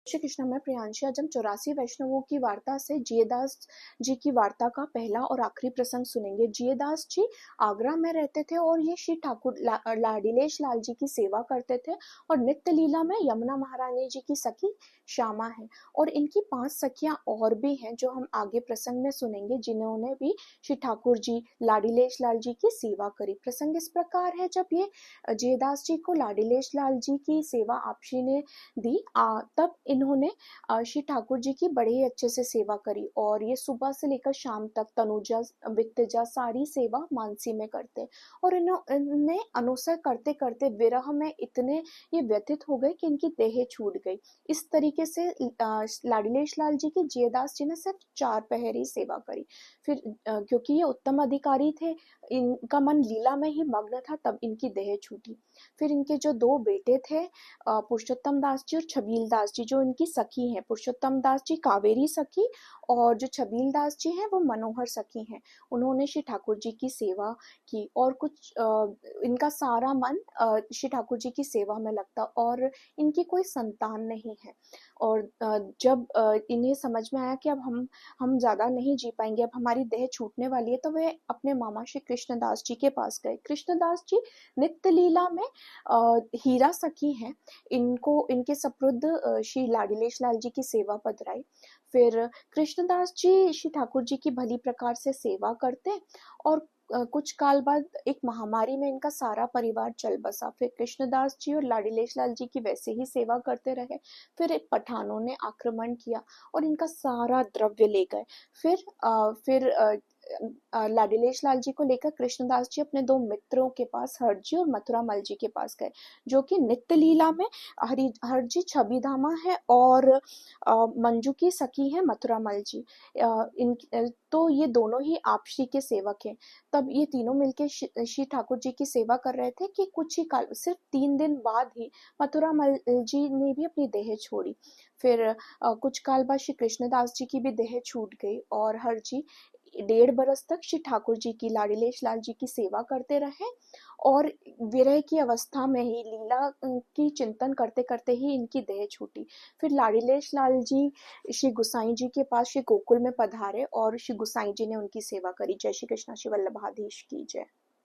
श्री कृष्ण में प्रियांशी। आज हम 84 वैष्णवों की वार्ता से जियदास जी की वार्ता का पहला और आखिरी प्रसंग सुनेंगे। जियदास जी आगरा में रहते थे और ये श्री ठाकुर लाडीलेश लाल जी की सेवा करते थे और नित्य लीला में यमुना महारानी जी की सखी श्यामा है और इनकी 5 सखियां और भी हैं जो हम आगे प्रसंग में सुनेंगे, जिन्होंने भी श्री ठाकुर जी लाडीलेश लाल जी की सेवा करी। प्रसंग इस प्रकार है, जब ये जियदास जी को लाडीलेश लाल जी की सेवा आपशी ने दी, तब इन्होंने श्री ठाकुर जी की बड़े ही अच्छे से सेवा करी और ये सुबह से लेकर शाम तक तनुजा वित्तजा सारी सेवा मानसी में करते और इन्हें अनुसर करते करते विरह में इतने ये व्यथित हो गए कि इनकी देह छूट गई। इस तरीके से लाडीलेश लाल जी की जियदास जी ने सिर्फ 4 पहर ही सेवा करी। फिर क्योंकि ये उत्तम अधिकारी थे, इनका मन लीला में ही मग्न था, तब इनकी देह छूटी। फिर इनके जो 2 बेटे थे, पुरुषोत्तम दास जी और छबील दास जी, जो इनकी सखी हैं। पुरुषोत्तम दास जी कावेरी सखी और जो छबील दास जी हैं वो मनोहर सखी हैं। उन्होंने श्री ठाकुर जी की सेवा की और कुछ इनका सारा मन श्री ठाकुर जी की सेवा में लगता और इनकी कोई संतान नहीं है। और जब इन्हें समझ में आया कि अब हम ज्यादा नहीं जी पाएंगे, अब हमारी देह छूटने वाली है, तो वे अपने मामा श्री कृष्णदास जी के पास गए। कृष्णदास जी नित्य लीला में हीरा सखी हैं, इनको इनके सपुत्र श्री लाडीलेश लाल जी की सेवा पधराई। फिर कृष्णदास जी श्री ठाकुर जी की भली प्रकार से सेवा करते और कुछ काल बाद एक महामारी में इनका सारा परिवार चल बसा। फिर कृष्णदास जी और लाडीलेश लाल जी की वैसे ही सेवा करते रहे। फिर एक पठानों ने आक्रमण किया और इनका सारा द्रव्य ले गए। फिर लाडीलेश लाल जी को लेकर कृष्णदास जी अपने 2 मित्रों के पास, हरजी और मथुरामल जी के पास गए, जो कि नित्य लीला में हरजी छबिधामा है और मंजू की सखी है मथुरामल जी। तो ये दोनों ही आपश्री के सेवक हैं। तब ये तीनों मिलकर श्री ठाकुर जी की सेवा कर रहे थे कि कुछ ही काल, सिर्फ 3 दिन बाद ही मथुरामल जी ने भी अपनी देह छोड़ी। फिर कुछ काल बाद श्री कृष्णदास जी की भी देह छूट गई और हरजी 1.5 बरस तक श्री ठाकुर जी की लाडीलेश लाल जी की सेवा करते रहे और विरह की अवस्था में ही लीला की चिंतन करते करते ही इनकी देह छूटी। फिर लाडीलेश लाल जी श्री गुसाई जी के पास श्री गोकुल में पधारे और श्री गुसाई जी ने उनकी सेवा करी। जय श्री कृष्ण, श्री वल्लभाधीश की जय।